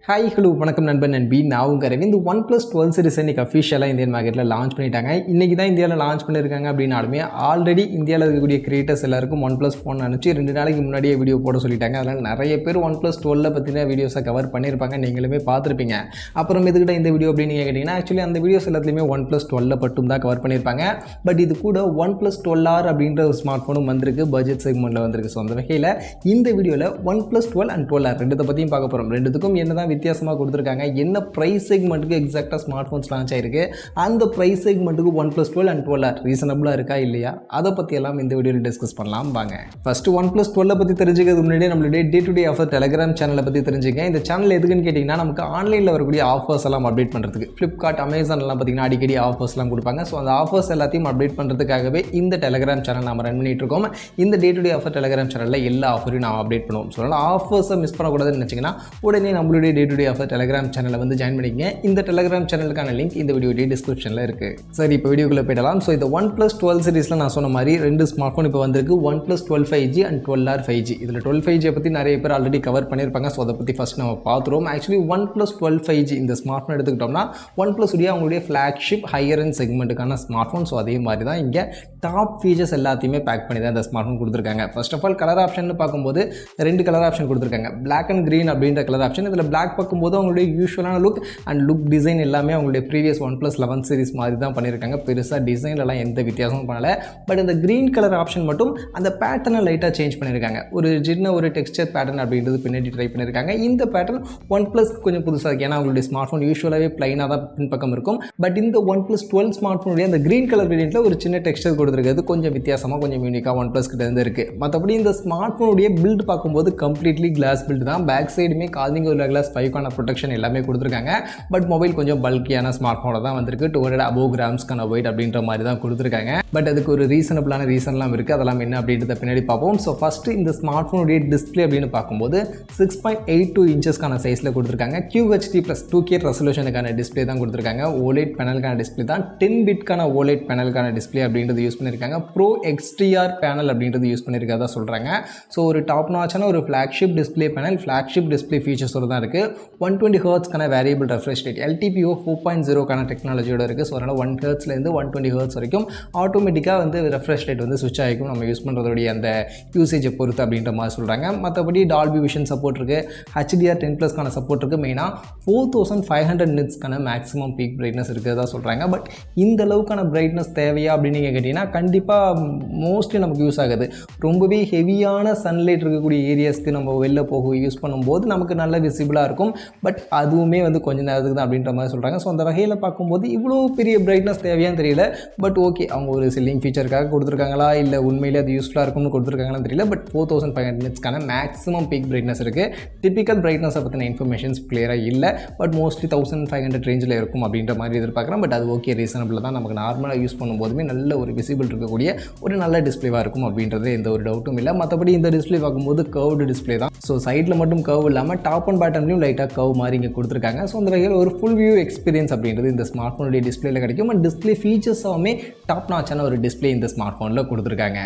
Hi hello வணக்கம் நண்பன் நண்பி நான் உங்கள் ரவி. OnePlus 12 சீரிஸ் இன்றைக்கி அஃபிஷியலாக இந்தியன் மார்க்கெட்டில் லான்ச் பண்ணிட்டாங்க. இன்றைக்கி தான் இந்தியாவில் லான்ச் பண்ணியிருக்காங்க அப்படின்னாலுமே ஆல்ரெடி இந்தியாவில் இருக்கக்கூடிய கிரியேட்டர்ஸ் எல்லாருக்கும் OnePlus ஃபோன் அனுப்பிச்சு 2 நாளைக்கு முன்னாடியே வீடியோ போட சொல்லிட்டாங்க. அதனால் நிறைய பேர் OnePlus 12 பற்றின வீடியோஸை கவர் பண்ணியிருப்பாங்க, நீங்களுமே பார்த்துருப்பீங்க. அப்புறம் எதுக்கிட்ட இந்த வீடியோ அப்படின்னு நீங்கள் கேட்டிங்கன்னா, ஆக்சுவலி அந்த வீடியோஸ் எல்லாத்துலேயுமே OnePlus 12 மட்டும் தான் கவர் பண்ணியிருப்பாங்க. பட் இது கூட OnePlus 12R அப்படின்ற ஒரு ஸ்மார்ட் ஃபோனும் வந்திருக்கு, பட்ஜெட் செக்மெண்ட்டில் வந்திருக்கு. ஸோ அந்த வகையில் இந்த வீடியோவில் OnePlus 12 அண்ட் 12R ரெண்டுத்தை பற்றியும் பார்க்க போகிறோம். ரெண்டுத்துக்கும் என்ன தான் வித்தியாசமாக கொடுத்துருக்காங்க, என்ன பிரைஸ் செக்மெண்ட்டுக்கு எக்ஸாக்டாக ஸ்மார்ட் ஃபோன்ஸ் லான்ச் ஆயிருக்கு, அந்த பிரைஸ் செக்மெண்ட்டுக்கு OnePlus 12 அண்ட் 12R ரீசனபிளாக இருக்கா இல்லையா, அதை பற்றி எல்லாம் இந்த வீடியோவில் டிஸ்கஸ் பண்ணலாம் வாங்க. ஃபர்ஸ்ட் OnePlus 12 பற்றி தெரிஞ்சுக்கிறதுக்கு முன்னாடி நம்மளுடைய day to day offer Telegram சேனலை பற்றி தெரிஞ்சுங்க. இந்த சேனல் எதுக்குன்னு கேட்டிங்கன்னா, நமக்கு ஆன்லைனில் வரக்கூடிய ஆஃபர்ஸ் எல்லாம் அப்டேட் பண்ணுறதுக்கு ஃப்ளிப்கார்ட், அமேசான்லாம் பார்த்தீங்கன்னா அடிக்கடி ஆஃபர்ஸ்லாம் கொடுப்பாங்க. ஸோ அந்த ஆஃபர்ஸ் எல்லாத்தையும் அப்டேட் பண்ணுறதுக்காகவே இந்த டெலிகிராம் சேனல் நம்ம ரன் பண்ணிட்டு இருக்கோம். இந்த day to day offer Telegram சேனலில் எல்லா ஆஃபரையும் நான் அப்டேட் பண்ணுவோம். ஸோ அதனால் ஆஃபர்ஸை மிஸ் பண்ணக்கூடாதுன்னு நினச்சிங்கன்னா உடனே நம்மளுடைய day to day offer Telegram சேனலை வந்து ஜாயின் பண்ணிக்கங்க. இந்த டெலிகிராம் சேனலுக்கான லிங்க் இந்த வீடியோடைய டிஸ்கிரிப்ஷனில் இருக்குது. சரி, இப்போ வீடியோக்குள்ளே போயிடலாம். ஸோ இந்த OnePlus 12 சீரிஸில் நான் சொன்ன மாதிரி 2 ஸ்மார்ட் ஃபோன் இப்போ வந்திருக்கு, OnePlus 12 5G and 12R 5G. இதில் 12 5G பற்றி நிறைய பேர் ஆல்ரெடி கவர் பண்ணியிருப்பாங்க. ஸோ அதை பற்றி ஃபஸ்ட் நம்ம பார்த்துருவோம். ஆக்சுவலி OnePlus 12 5G இந்த ஸ்மார்ட் ஃபோன் எடுத்துக்கிட்டோம்னா OnePlus உடைய அவங்களுடைய ஃப்ளாக்ஷிப் ஹையர் அண்ட் செக்மெண்ட்டுக்கான ஸ்மார்ட் ஃபோன். ஸோ அதே மாதிரி தான் இங்கே டாப் ஃபீச்சர்ஸ் எல்லாத்தையுமே பேக் பண்ணி தான் இந்த ஸ்மார்ட் ஃபோன் கொடுத்துருக்காங்க. First of all colour option பார்க்கும்போது 2 கலர் ஆப்ஷன் கொடுத்துருக்காங்க, பிளாக் அண்ட் க்ரீன் அப்படின்ற கலர் ஆப்ஷன். இதில் பிளாக் பார்க்கும்போது அவங்களுடைய யூஸ்வலான லுக் அண்ட் லுக் டிசைன் எல்லாமே அவங்களுடைய ப்ரீவியஸ் OnePlus 11 சீரிஸ் மாதிரி தான் பண்ணியிருக்காங்க. பெருசாக டிசைன்லாம் எந்த வித்தியாசமும் பண்ணலை. பட் இந்த க்ரீன் கலர் ஆப்ஷன் மட்டும் அந்த பேட்டர்னை லைட்டாக சேஞ்ச் பண்ணியிருக்காங்க. ஒரு சின்ன ஒரு டெக்ஸ்சர் பேட்டர்ன் அப்படின்றது பின்னாடி ட்ரை பண்ணியிருக்காங்க. இந்த பேட்டர்ன் OnePlus கொஞ்சம் புதுசாக இருக்குது. ஏன்னா அவங்களுடைய ஸ்மார்ட் ஃபோன் யூஸ்வலாகவே பிளைனாக தான் பின்பக்கம் இருக்கும். பட் இந்த OnePlus 12 ஸ்மார்ட் ஃபோனுடைய அந்த க்ரீன் கலர் வேரியண்ட்டில் ஒரு சின்ன டெக்ஸ்சர் கொடுத்துருக்கிறது கொஞ்சம் வித்தியாசமாக, கொஞ்சம் யூனிக்காக OnePlus கிட்ட இருந்து இருக்குது. மற்றபடி இந்த ஸ்மார்ட் ஃபோனுடைய பில்ட் பார்க்கும்போது கம்ப்ளீட்லி கிளாஸ் பில்ட் தான். பேக் சைடுமே கார்னிங் ஒரு கிளாஸ் 5 ப்ரொடெக்ஷன் எல்லாமே கொடுத்துருக்காங்க. பட் மொபைல் கொஞ்சம் பல்கியான ஸ்மார்ட் ஃபோனில் தான் வந்திருக்கு. 200 above கிராம்ஸ்க்கான வெயிட் அப்படின்ற மாதிரி தான் கொடுத்துருக்காங்க. பட் அதுக்கு ஒரு ரீசனபிளான ரீசன்லாம் இருக்குது. அதெல்லாம் என்ன அப்படின்றத பின்னாடி பார்ப்போம். ஸோ ஃபஸ்ட்டு இந்த ஸ்மார்ட் ஃபோனுடைய டிஸ்பிளே அப்படின்னு பார்க்கும்போது 6.82 இன்ச்சஸ்க்கான சைஸில் கொடுத்துருக்காங்க. QHD + 2K ரெசல்யூஷனுக்கான டிஸ்பிளே தான் கொடுத்துருக்காங்க. OLED பேனலுக்கான டிஸ்பிளே தான், 10 பிட்கான OLED பேனலுக்கான டிஸ்பிளே அப்படின்றது யூஸ் பண்ணியிருக்காங்க. Pro XDR பேனல் அப்படின்றது யூஸ் பண்ணியிருக்காதா சொல்கிறாங்க. ஸோ ஒரு டாப் நாச்சான ஒரு flagship display panel, flagship display ஃபீச்சர்ஸோடு தான் இருக்குது. 120 ஹெர்ட்ஸ்க்கான வேரியபிள் ரெஃப்ரெஷ் ரேட், LTPO 4.0க்கான டெக்னாலஜியோட இருக்குது. ஸோ அதனால் 1 ஹெர்ட்ஸ்லேருந்து 120 ஹெர்ட்ஸ் வரைக்கும் ஆட்டோமேட்டிக்காக வந்து ரெஃப்ரெஷ் ரேட் வந்து ஸ்விட்ச் ஆகிக்கும் நம்ம யூஸ் பண்ணுறதோடைய அந்த யூசேஜை பொறுத்து அப்படின்ற மாதிரி சொல்கிறாங்க. மற்றபடி டால்பி விஷன் சப்போர்ட் இருக்குது, HDR 10+க்கான சப்போர்ட் இருக்குது. மெயினாக 4500 நிட்ஸ்க்கான மேக்ஸிமம் பீக் பிரைட்னஸ் இருக்கிறதா சொல்கிறாங்க. பட் இந்த அளவுக்கான பிரைட்னஸ் தேவையா அப்படின்னு நீங்கள் கேட்டிங்கன்னா, கண்டிப்பாக மோஸ்ட்லி நமக்கு யூஸ் ஆகுது. ரொம்பவே ஹெவியான சன்லைட் இருக்கக்கூடிய ஏரியாஸ்க்கு நம்ம வெளில போக யூஸ் பண்ணும்போது நமக்கு நல்ல விசிபிளாக இருக்கும். பட் அதுவுமே வந்து கொஞ்சம் நேரத்துக்கு தான் அப்படின்ற மாதிரி சொல்கிறாங்க. ஸோ அந்த வகையில் பார்க்கும்போது இவ்வளோ பெரிய பிரைட்னஸ் தேவையான்னு தெரியல. பட் ஓகே, அவங்க ஒரு செல்லிங் ஃபீச்சருக்காக கொடுத்துருக்காங்களா இல்லை உண்மையிலே அது யூஸ்ஃபுல்லாக இருக்கும்னு கொடுத்துருக்காங்கன்னு தெரியல. பட் 4500 நிட்ஸ்க்கான மேக்ஸிமம் பீக் பிரைட்னஸ் இருக்குது. டிப்பிக்கல் பிரைட்னஸை பற்றின இன்ஃபர்மேஷன்ஸ் கிளியராக இல்லை. பட் மோஸ்ட்லி 1500 ரேஞ்சில் இருக்கும் அப்படின்ற மாதிரி எதிர்பார்க்குறேன். பட் அது ஓகே, ரீசனபிளாக தான். நமக்கு நார்மலாக யூஸ் பண்ணும்போதுமே நல்ல ஒரு விசிபிள் இருக்கக்கூடிய ஒரு நல்ல டிஸ்பிளேவாக இருக்கும் அப்படின்றது எந்த ஒரு டவுட்டும் இல்லை. மற்றபடி இந்த டிஸ்பிளே பார்க்கும்போது கர்வ்டு டிஸ்பிளே தான். ஸோ சைடில் மட்டும் கர்வ் இல்லாமல் டாப் அண்ட் பாட்டம்லையும் லைட்டாக கர்வ் மாதிரி இங்கே கொடுத்துருக்காங்க. ஸோ அந்த வகையில் ஒரு ஃபுல் வியூ எக்ஸ்பீரியன்ஸ் அப்படின்றது இந்த ஸ்மார்ட் ஃபோனுடைய டிஸ்பிளேல கிடைக்கும். அண்ட் டிஸ்பிளே ஃபீச்சர்ஸாகவே டாப் நாச்சான ஒரு டிஸ்பிளே இந்த ஸ்மார்ட் ஃபோனில் கொடுத்துருக்காங்க.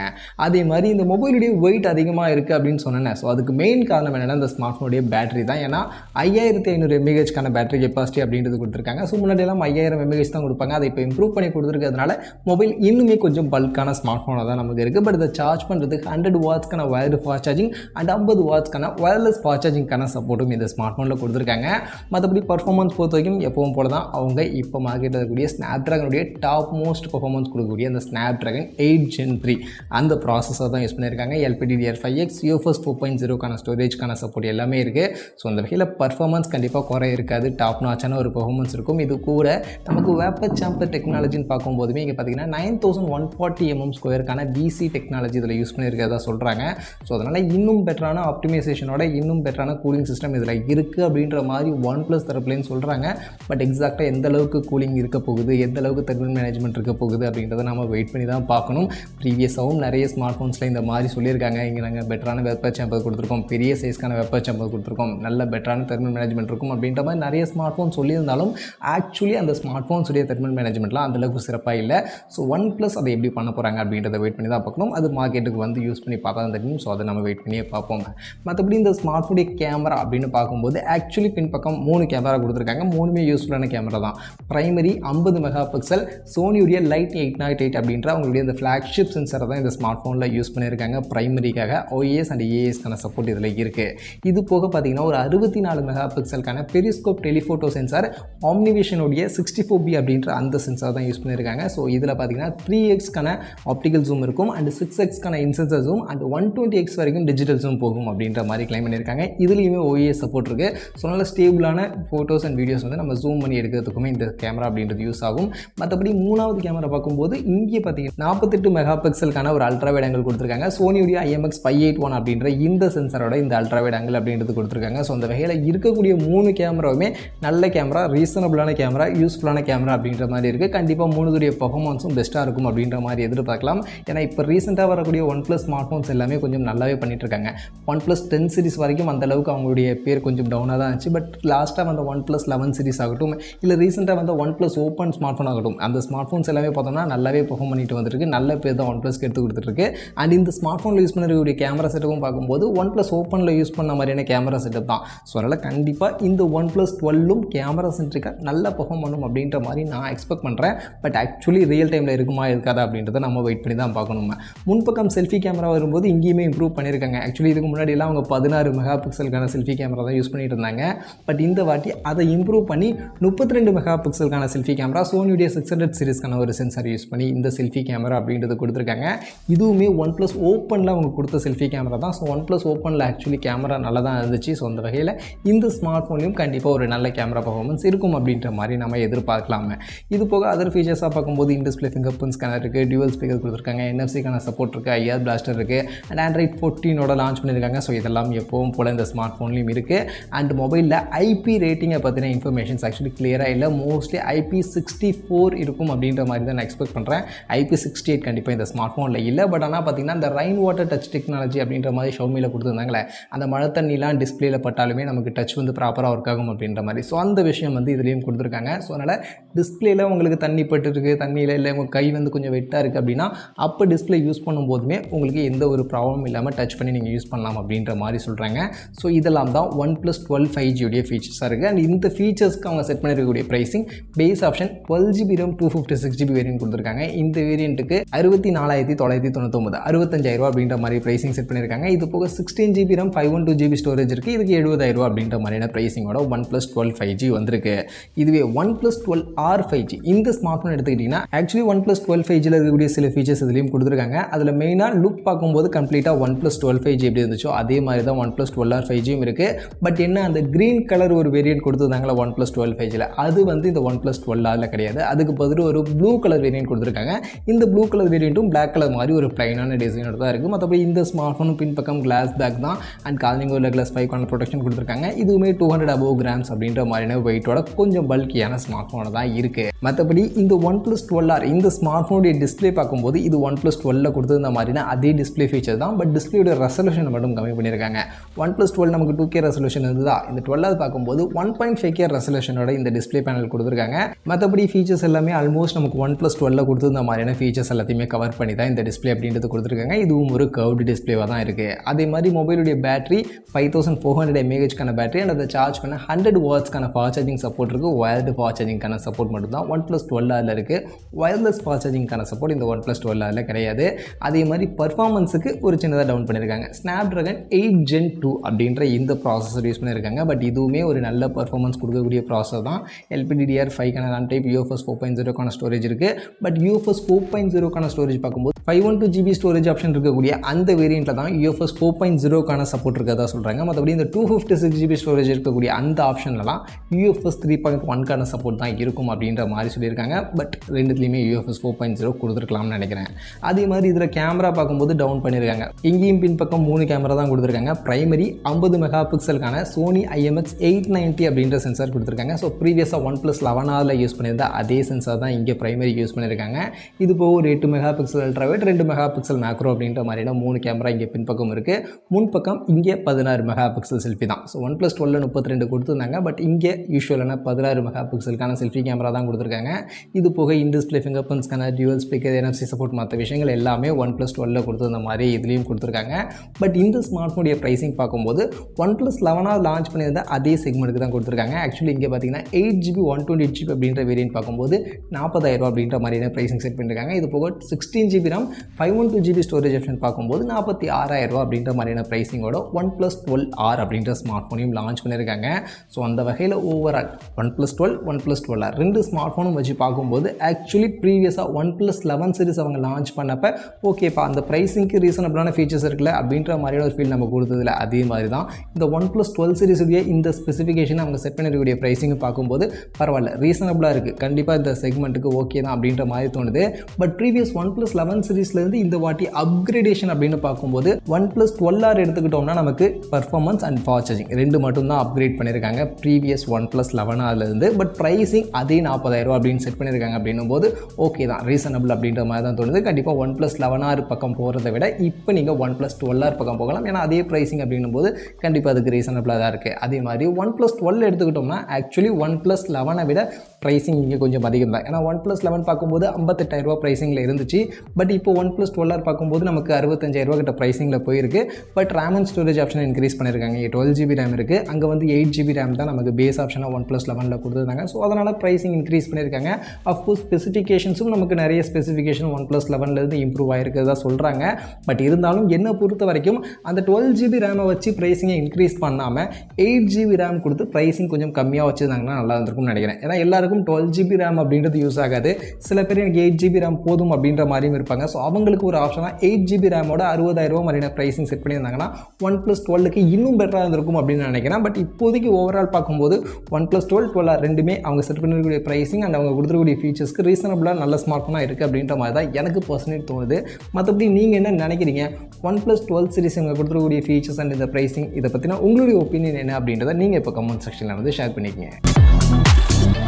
அதே மாதிரி இந்த மொபைலுடைய வெயிட் அதிகமாக இருக்குது அப்படின்னு சொன்னேன். ஸோ அதுக்கு மெயின் காரணம் என்னென்னா இந்த ஸ்மார்ட் ஃபோனுடைய பேட்டரி தான். ஏன்னா 5500 mAhக்கான பேட்டரி கெப்பாசிட்டி அப்படின்றது கொடுத்துருக்காங்க. ஸோ முன்னாடியெல்லாம் 5000 mAh தான் கொடுப்பாங்க. அதை இப்போ இம்ப்ரூவ் பண்ணி கொடுத்துருக்கிறதுனால மொபைல் இன்னுமே கொஞ்சம் பல்கான ஸ்மார்ட் ஃபோனாக தான் நமக்கு இருக்குது. பட் இதை சார்ஜ் பண்ணுறதுக்கு 100 வாட்ஸ்க்கான வயர்டு ஃபாஸ்ட் சார்ஜிங் அண்ட் 50 வாட்ஸ்க்கான வயர்லெஸ் ஃபாஸ்ட் சார்ஜிங்கான சப்போர்ட்டும் இந்த ஸ்மார்ட் ஃபோனில் கொடுத்துருக்காங்க. மற்றபடி பர்ஃபார்மன்ஸ் பொறுத்த வரைக்கும் எப்பவும் போல தான் அவங்க இப்போ மார்க்கெட்டில் இருக்கக்கூடிய ஸ்னாப்ட்ராகனுடைய டாப் மோஸ்ட் பர்ஃபார்மன்ஸ் கொடுக்கக்கூடிய அந்த ஸ்னாப்ட்ராகன் 8 Gen 3 அந்த ப்ராசஸர் தான் யூஸ் பண்ணியிருக்காங்க. LPDDR5X, UFS 4.0க்கான ஸ்டோரேஜ்க்கான சப்போர்ட் எல்லாமே இருக்குது. ஸோ அந்த வகையில் பர்ஃபார்மன்ஸ் கண்டிப்பாக குறை இருக்காது, டாப் நாச்சான ஒரு பர்ஃபார்மன்ஸ் இருக்கும். இது கூட நமக்கு வேப்பர் சாம்பர் டெக்னாலஜின்னு பார்க்கும்போதுமே இங்கே பார்த்தீங்கன்னா 9140 mm2க்கான VC டெக்னாலஜி இதில் யூஸ் பண்ணியிருக்கிறதா சொல்கிறாங்க. ஸோ அதனால் இன்னும் பெட்டரான ஆப்டிமைசேஷனோட இன்னும் பெட்டரான கூலிங் சிஸ்டம் இதில் இருக்குது அப்படின்ற மாதிரி OnePlus தரப்புலேன்னு சொல்கிறாங்க. பட் எக்ஸாக்டாக எந்த அளவுக்கு கூலிங் இருக்க போகுது, எந்த அளவுக்கு தெர்மல் மேனேஜ்மெண்ட் இருக்க போகுது அப்படின்றத நம்ம வெயிட் பண்ணி தான் பார்க்கணும். ப்ரீவியஸாகவும் நிறைய ஸ்மார்ட் ஃபோன்ஸில் இந்த மாதிரி சொல்லியிருக்காங்க. இங்கே நாங்கள் பெட்டரான வெப்பர் சாம்பர் கொடுத்துருக்கோம், பெரிய சைஸ்க்கான வெப்பர் சாம்பர் கொடுத்துருக்கோம், நல்ல பெட்டரான தெர்மல் மேனேஜ்மெண்ட் இருக்கும் அப்படின்ற மாதிரி நிறைய ஸ்மார்ட் ஃபோன் சொல்லியிருந்தாலும் ஆக்சுவலி அந்த ஸ்மார்ட் ஃபோன்ஸுடைய தெர்மல் மேனேஜ்மெண்ட்லாம் அந்தளவுக்கு சிறப்பாக இல்லை. ஸோ OnePlus அதை எப்படி பண்ண போகிறாங்க அப்படின்றத வெயிட் பண்ணி தான் பார்க்கணும். அது மார்க்கெட்டுக்கு வந்து யூஸ் பண்ணி பார்த்தா தான் தெரியும். ஸோ அதை நம்ம வெயிட் பண்ணியே பார்ப்போம். மற்றபடி இந்த ஸ்மார்ட் ஃபோனுடைய கேமரா அப்படின்னு பார்க்கும்போது ஆக்சுவலி பின்பக்கம் 3 கேமரா கொடுத்துருக்காங்க. 3மே யூஸ்ஃபுல்லான கேமரா தான். பிரைமரி 50 மெகா பிக்சல் சோனியுடைய லைட் 808 அப்படின்ற அவங்களுடைய இந்த ஃப்ளாக்ஷிப் சென்சரை தான் இந்த ஸ்மார்ட் ஃபோனில் யூஸ் பண்ணியிருக்காங்க. பிரைமரிக்காக OIS அண்ட் AISக்கான சப்போர்ட் இதில் இருக்குது. இது போக பார்த்தீங்கன்னா ஒரு 64 மெகா பிக்சலுக்கான பெரிஸ்கோப் டெலிஃபோட்டோ சென்சார் ஆம்னிவிஷனுடைய 64B அப்படின்ற அந்த சென்சார் தான் யூஸ் பண்ணியிருக்காங்க. ஸோ இதில் பார்த்தீங்கன்னா 3xக்கான ஆப்டிக்கல் ஜூம் இருக்கும் அண்ட் 6xக்கான இன்சென்சர் ஜூம் அண்ட் 120x வரைக்கும் டிஜிட்டல் ஜூம் போகும் அப்படின்ற மாதிரி கிளைம் பண்ணியிருக்காங்க. இதுலேயுமே OIS சப்போர்ட் இருக்குது. ஸோ நல்ல ஸ்டேபிளான ஃபோட்டோஸ் அண்ட் வீடியோஸ் வந்து நம்ம ஜூம் பண்ணி எடுக்கிறதுக்குமே இந்த கேமரா அப்படின்றது யூஸ் ஆகும். மற்றபடி மூணாவது கேமரா பார்க்கும்போது இங்கே பார்த்தீங்கன்னா 48 மெகா பிக்சலுக்கான ஒரு அல்ட்ராவைட் ஆங்கிள் கொடுத்துருக்காங்க. சோனியுடைய IMX581 அப்படின்ற இந்த சென்சரோட இந்த அல்ட்ராவைட் ஆங்கிள் அப்படின்றது கொடுத்துருக்காங்க. ஸோ அந்த வகையில் இருக்கக்கூடிய 3 கேமராவுமே நல்ல கேமரா, ரீசனபிளான கேமரா, யூஸ்ஃபுல்லான கேமரா அப்படின்ற மாதிரி இருக்குது. கண்டிப்பாக 3 பர்ஃபார்மன்ஸும் பெஸ்ட்டாக இருக்கும் அப்படின்ற மாதிரி எதிர்பார்க்கலாம். ஏன்னா இப்போ ரீசெண்டாக வரக்கூடிய OnePlus ஸ்மார்ட் ஃபோன்ஸ் எல்லாமே கொஞ்சம் நல்லாவே பண்ணிட்டு இருக்காங்க. OnePlus 10 சீரிஸ் வரைக்கும் அந்த அளவுக்கு அவங்களுடைய பேர் கொஞ்சம் டவுனாக தான் இருந்துச்சு. பட் லாஸ்ட்டாக வந்த OnePlus 11 சீரிஸ் ஆகட்டும், இல்லை ரீசெண்டாக வந்த OnePlus ஓப்பன் ஸ்மார்ட் ஃபோன் ஆகட்டும், அந்த ஸ்மார்ட் ஃபோன்ஸ் எல்லாமே பார்த்தோம்னா நல்லாவே பெர்ஃபார்ம் பண்ணிட்டு வந்துருக்கு. நல்ல பேர் தான் OnePlusக்கு எடுத்து கொடுத்துருக்கு. அண்ட் இந்த ஸ்மார்ட் ஃபோனில் யூஸ் பண்ணக்கூடிய கேமரா செட்டப்பும் பார்க்கும்போது OnePlus ஓப்பனில் யூஸ் பண்ண மாதிரியான கேமரா செட்டப் தான். ஸோ அதனால் கண்டிப்பாக இந்த OnePlus 12ம் கேமரா சென்ட்ரிக்காக நல்லா பெர்ஃபார்ம் பண்ணும் அப்படின்ற மாதிரி நான் எக்ஸ்பெக்ட் பண்ணுறேன். பட் ஆக்சுவலி ரியல் டைமில் இருக்குமா இருக்காதா அப்படின்றத நம்ம வெயிட் பண்ணி தான் பார்க்கணும். முன்பக்கம் செல்ஃபி கேமரா வரும்போது இங்கேயுமே இம்ப்ரூவ் பண்ணியிருக்காங்க. ஆக்சுவலி இதுக்கு முன்னாடியெல்லாம் அவங்க 16 மெகா பிக்சலுக்கான செல்ஃபி கேமரா தான் யூஸ் பண்ணிட்டு இருந்தாங்க. பட் இந்த வாட்டி அதை இம்ப்ரூவ் பண்ணி 32 மெகா பிக்சலுக்கான செல்ஃபி கேமரா, சோனியுடைய 600 சீரிஸ்க்கான ஒரு சென்சார் யூஸ் பண்ணி இந்த செல்ஃபி கேமரா அப்படின்றது கொடுத்துருக்காங்க. இதுவுமே OnePlus ஓப்பனில் அவங்க கொடுத்த செல்ஃபி கேமரா தான். ஸோ OnePlus ஓப்பனில் ஆக்சுவலி கேமரா நல்லா தான் இருந்துச்சு. ஸோ அந்த வகையில் இந்த ஸ்மார்ட் ஃபோன்லையும் கண்டிப்பாக ஒரு நல்ல கேமரா பர்ஃபார்மன்ஸ் இருக்கும் அப்படின்ற மாதிரி நம்ம எதிர்பார்க்கலாம். இது போக அதர் ஃபீச்சர்ஸாக பார்க்கும்போது in display finger print scanner இருக்குது, டியூவல் ஸ்பீக்கர் கொடுத்துருக்காங்க, NFC-க்கான சப்போர்ட் இருக்குது, IR பிளாஸ்டர் இருக்குது அண்ட் Android 14ஓட லான்ச் பண்ணியிருக்காங்க. ஸோ இதெல்லாம் எப்பவும் போல் இந்த ஸ்மார்ட் ஃபோன்லையும் இருக்குது. அண்ட் மொபைலில் IP ரேட்டிங்கை பற்றின இன்ஃபர்மேஷன்ஸ் ஆக்சுவலி கிளியராக இல்லை. மோஸ்ட்லி IP64 இருக்கும் அப்படின்ற மாதிரி தான் நான் எக்ஸ்பெக்ட் பண்ணுறேன். IP68 கண்டிப்பாக இந்த ஸ்மார்ட் ஃபோனில் இல்லை. பட் ஆனால் பார்த்தீங்கன்னா இந்த ரெயின் வாட்டர் டச் டெக்னாலஜி அப்படின்ற மாதிரி ஷவுமியில் கொடுத்துருந்தாங்களே, அந்த மழை தண்ணிலாம் டிஸ்பிளேல பட்டாலுமே நமக்கு டச் வந்து ப்ராப்பராக ஒர்க் ஆகும் அப்படின்ற மாதிரி. ஸோ அந்த விஷயம் வந்து இதுலேயும் கொடுத்துருக்காங்க. ஸோ அதனால் டிஸ்பிளேல உங்களுக்கு தண்ணி பட்டுருக்கு, தண்ணியில் இல்லை உங்கள் கை வந்து கொஞ்சம் வெட்டாக இருக்குது அப்படின்னா அப்போ டிஸ்பிளே யூஸ் பண்ணும்போதுமே உங்களுக்கு எந்த ஒரு ப்ராப்ளம் இல்லாமல் டச் பண்ணி நீங்கள் யூஸ் பண்ணலாம் அப்படின்ற மாதிரி சொல்கிறாங்க. ஸோ இதெல்லாம் தான் OnePlus 12 5G உடைய ஃபீச்சர்ஸாக இருக்குது. அண்ட் இந்த ஃபீச்சர்ஸ்க்கு அவங்க செட் பண்ணிருக்கக்கூடிய pricing base option 12GB RAM 256GB variant கொடுத்துருக்காங்க. இந்த வேரியண்ட்டுக்கு 64,999 65,000 அப்படின்ற மாதிரி ப்ரைஸிங் செட் பண்ணியிருக்காங்க. இது போக 16GB RAM 512GB ஸ்டோரேஜ் இருக்குது. இதுக்கு 70,000 அப்படின்ற மாதிரியான ப்ரைஸிங்கோட OnePlus 12 5G வந்திருக்கு. இதுவே OnePlus 12R 5G இந்த ஸ்மார்ட் ஃபோன் எடுத்துக்கிட்டிங்கன்னா ஆக்சுவலி OnePlus 12 5Gயில் இருக்கக்கூடிய சில ஃபீச்சர்ஸ் இதுலேயும் கொடுத்துருக்காங்க. அதில் மெயினாக லுக் பார்க்கும்போது கம்ப்ளீட்டாக OnePlus 12 5G எப்படி இருந்துச்சோ அதே மாதிரி தான் OnePlus 12R 5Gயும் இருக்குது. பட் என்ன அந்த க்ரீன் கலர் ஒரு வேரியன்ட் கொடுத்துருந்தாங்களா OnePlus 12 5Gயில், அது வந்து இந்த OnePlus 12Rல கிடையாது. அதுக்கு பதில் ஒரு ப்ளூ கலர் வேரியன்ட் கொடுத்துருக்காங்க. இந்த ப்ளூ கலர் வேரியண்ட்டும் பிளாக் கலர் மாதிரி ஒரு பிளைனான டிசைனோட தான் இருக்குது. மற்றபடி இந்த ஸ்மார்ட் ஃபோனும் பின்பக்கம் கிளாஸ் பேக் தான் அண்ட் காலிங்கோ லெக்லஸ் 5 ப்ரொடெக்ஷன் கொடுத்துருக்காங்க. இதுவுமே 200 above grams அப்படின்ற மாதிரியான வெயிட்டோட கொஞ்சம் பல்கியான ஸ்மார்ட் ஃபோனை தான் இருக்குது. மற்றபடி இந்த OnePlus 12R இந்த ஸ்மார்ட் ஃபோனுடைய டிஸ்பிளே பார்க்கும்போது இது OnePlus 12ல கொடுத்துருந்த மாதிரினா அதே டிஸ்பிளே ஃபீச்சர் தான். பட் டிஸ்பிளேயோட ரெசல்யூஷனை மட்டும் கம்மி பண்ணியிருக்காங்க. OnePlus 12 நமக்கு 2K ரெசல்யூஷன் இருந்ததா, இந்த 12 பார்க்கும்போது 1.5K ரெசல்யூஷனோட இந்த டிஸ்பிளே பேனல் கொடுத்துருக்காங்க. மற்றபடி ஃபீச்சர்ஸ் எல்லாமே ஆல்மோஸ்ட் நமக்கு OnePlus 12ல கொடுத்துருந்த மாதிரியான ஃபீச்சர்ஸ் எல்லாத்தையுமே கவர் பண்ணி தான் இந்த டிஸ்பிளே அப்படின்றது கொடுத்துருக்காங்க. இதுவும் ஒரு கர்வ்டு டிஸ்பிளேவாக தான் இருக்குது. அதே மாதிரி மொபைலுடைய பேட்டரி 5400 mAhக்கான பேட்டரி அண்ட் அதை சார்ஜ் பண்ண 100 வாட்ஸ்க்கான ஃபாஸ்ட் சார்ஜிங் சப்போர்ட் இருக்குது. வயர்டு ஃபாஸ்ட் சார்ஜிங்கான சப்போர்ட் மட்டும் தான் OnePlus 12Rல இருக்குது. வயர்லெஸ் ஃபாஸ்ட் சார்ஜிங்கான சப்போர்ட் இந்த OnePlus 12Rல கிடையாது. அதே மாதிரி பர்ஃபார்மன்ஸுக்கு ஒரு சின்னதாக டவுன் பண்ணியிருக்காங்க. Snapdragon 8 Gen 2 அப்படின்ற இந்த ப்ராசஸர் யூஸ் பண்ணியிருக்காங்க. பட் இதுவுமே ஒரு நல்ல பர்ஃபார்மன்ஸ் கொடுக்கக்கூடிய ப்ராசஸர் தான். LPDDR5க்கான RAM டைப், UFS 4.0க்கான ஸ்டோரேஜ் இருக்குது. பட் UFS 4.0க்கான ஸ்டோரேஜ் பார்க்கும்போது 512GB ஸ்டோரேஜ் ஆப்ஷன் இருக்கக்கூடிய அந்த வேரியண்ட்டில் தான் UFS 4.0க்கான சப்போர்ட் இருக்கிறதா சொல்கிறாங்க. மற்றபடி இந்த 256GB ஸ்டோரேஜ் இருக்கக்கூடிய அந்த ஆப்ஷன்லாம் UFS 3.1க்கான சப்போர்ட் தான் இருக்கும் அப்படின்ற மாதிரி சொல்லியிருக்காங்க. பட் ரெண்டுத்துலேயுமே UFS 4.0 கொடுத்துருக்கலாம்னு நினைக்கிறேன். அதே மாதிரி இதில் கேமரா பார்க்கும்போது டவுன் பண்ணியிருக்காங்க. இங்கேயும் பின்பக்கம் 3 கேமரா தான் கொடுத்துருக்காங்க. பிரைமரி 50 மெகா பிக்சலுக்கான சோனி IMX890 அப்படின்ற சென்சார் கொடுத்துருக்காங்க. ஸோ ப்ரீவியஸாக OnePlus 11Rல யூஸ் பண்ணியிருந்த அதே சென்சார் தான் இங்கே பிரைமரி யூஸ் பண்ணியிருக்காங்க. இது போக ஒரு 8 mega pixel ultrawide, 2 mega pixel macro அப்படின்ற மாதிரியான 3 கேமரா இங்கே பின்பக்கம் இருக்குது. முன்பக்கம் இங்கே 16 மெகா பிக்சல் செல்ஃபி தான். ஸோ OnePlus 12ல 32 கொடுத்துருந்தாங்க. பட் இங்கே யூஸ்வலான 16 மெகா பிக்சலுக்கான செல்ஃபி கேமரா தான் கொடுத்துருக்காங்க. இது போக in display finger print scanner, dual speaker, NFC support மற்ற விஷயங்கள் எல்லாமே OnePlus 12ல கொடுத்துருந்த மாதிரி இதுலேயும் கொடுத்துருக்காங்க. பட் இந்த ஸ்மார்ட் ஃபோனுடைய ப்ரைஸிங் பார்க்கும்போது OnePlus 11R லான்ச் பண்ணியிருந்த அதே செக்மெண்ட்டுக்கு தான் கொடுத்துருக்காங்க. ஆக்சுவலி இங்கே பார்த்தீங்கன்னா 8GB 128GB அப்படின்ற வேரியன்ட் பார்க்கும்போது 40,000 அப்படின்ற மாதிரியான ப்ரைஸிங் செட் பண்ணியிருக்காங்க. இது போக 16GB RAM 512GB storage option பார்க்கும்போது 46,000 அப்படின்ற மாதிரியான ப்ரைஸிங்கோட OnePlus 12R அப்படின்ற ஸ்மார்ட் ஃபோனையும் லான்ச் பண்ணியிருக்காங்க. ஸோ அந்த வகையில் ஓவரால் OnePlus 12, OnePlus 12R ரெண்டு ஸ்மார்ட் ஃபோனும் வச்சு பார்க்கும்போது ஆக்சுவலி ப்ரீவியஸாக OnePlus 11 சீரிஸ் அவங்க லான்ச் பண்ணப்போ ஓகேப்பா அந்த ப்ரைஸிங்க்கு ரீசனபிளான ஃபீச்சர்ஸ் இருக்குல்ல அப்படின்ற மாதிரியான ஒரு ஃபீல் நம்ம கொடுத்ததில்ல. அதே மாதிரி தான் இந்த OnePlus 12 சீரிஸுடைய இந்த ஸ்பெசிஃபிகேஷன் அவங்க செட் பண்ணிருக்கக்கூடிய ப்ரைஸிங் பார்க்கும்போது பரவாயில்ல, ரீசனபிளாக இருக்குது, கண்டிப்பாக இந்த செக்மெண்ட்டுக்கு ஓகே தான் அப்படின்ற மாதிரி தோணுது. பட் ப்ரீவியஸ் OnePlus 11 சீரிஸ்லேருந்து இந்த வாட்டி அப்கிரேடேஷன் அப்படின்னு பார்க்கும்போது OnePlus 12R எடுத்துக்கிட்டோம்னா நமக்கு பர்ஃபார்மன்ஸ் அண்ட் ஃபாஸ்ட் சார்ஜிங் ரெண்டு மட்டும் தான் அப்கிரேட் பண்ணியிருக்காங்க ப்ரீவியஸ் OnePlus 11Rலேருந்து. பட் ப்ரைஸிங் அதே 40,000 அப்படின்னு செட் பண்ணியிருக்காங்க அப்படின்னும் போது ஓகே தான், ரீசனபிள் அப்படின்ற மாதிரி தான் தோணுது. கண்டிப்பாக OnePlus 11R பக்கம் போகிறத விட இப்போ நீங்கள் OnePlus 12R பக்கம் போகலாம். ஏன்னா அதே ப்ரைஸிங் அப்படின்னும் போது கண்டிப்பாக அதுக்கு ரீசனபிளாக தான் இருக்குது. அதே மாதிரி OnePlus 12 எடுத்துக்கிட்டோம்னா ஆக்சுவலி OnePlus 11 விட ப்ரைஸிங் இங்கே கொஞ்சம் அதிகம் தான். ஏன்னா OnePlus 11 பார்க்கும்போது 58,000 ப்ரைஸிங்கில் இருந்துச்சு. பட் இப்போ OnePlus 12R பார்க்கும்போது நமக்கு 65,000 கிட்ட ப்ரைஸிங்கில் போயிருக்கு. பட் ரேம் அண்ட் ஸ்டோரேஜ் ஆப்ஷனை இன்க்ரீஸ் பண்ணியிருக்காங்க. 12GB RAM இருக்குது, அங்கே வந்து 8GB RAM தான் நமக்கு பேஸ் ஆப்ஷனாக OnePlus 11 கொடுத்துருந்தாங்க. ஸோ அதனால் ப்ரைஸிங் இன்க்ரீஸ் பண்ணியிருக்காங்க. அஃப்கோர்ஸ் ஸ்பெசிஃபிகேஷன்ஸும் நமக்கு நிறைய ஸ்பெசிஃபிகேஷன் OnePlus 11லேருந்து இம்ப்ரூவ் ஆகிருக்கிறதா சொல்கிறாங்க. பட் இருந்தாலும் என்னை பொறுத்த வரைக்கும் அந்த 12GB RAM வச்சு ப்ரைஸிங்கை இன்க்ரீஸ் பண்ணாமல் 8GB RAM கொடுத்து ப்ரைஸிங் கொஞ்சம் கம்மியாக வச்சுருந்தாங்கன்னா நல்லா இருந்திருக்கும்னு நினைக்கிறேன். ஏன்னா எல்லாருக்கும் 12GB RAM அப்படின்றது யூஸ் ஆகாது. சில பேர் எனக்கு 8GB RAM போதும் அப்படின்ற மாதிரியும் இருப்பாங்க. ஸோ அவங்களுக்கு ஒரு ஆப்ஷனாக 8GB RAMோட 60,000 மாதிரியான ப்ரைஸிங் செட் பண்ணியிருந்தாங்கன்னா OnePlus 12க்கு இன்னும் பெட்டராக இருந்திருக்கும் அப்படின்னு நினைக்கிறேன். பட் இப்போதைக்கு ஓவரால் பார்க்கும்போது OnePlus 12, 12R ரெண்டுமே அவங்க செட் பண்ணிருக்கக்கூடிய ப்ரைஸிங் அண்ட் அவங்க கொடுத்துருக்கூடிய ஃபீச்சர்ஸ்க்கு ரீசனபிளாக நல்ல ஸ்மார்ட் ஃபோனாக இருக்குது அப்படின்ற மாதிரி தான் எனக்கு பர்சனலி தோணுது. மற்றபடி நீங்கள் என்ன நினைக்கிறீங்க? OnePlus 12 சீரிஸ் அவங்க கொடுத்துருக்கக்கூடிய ஃபீச்சர்ஸ் அண்ட் இந்த ப்ரைஸிங் இதை பற்றினா உங்களுடைய ஒப்பீனியன் என்ன அப்படின்றத நீங்கள் இப்போ கமெண்ட் செக்ஷனில் வந்து ஷேர் பண்ணிக்கங்க.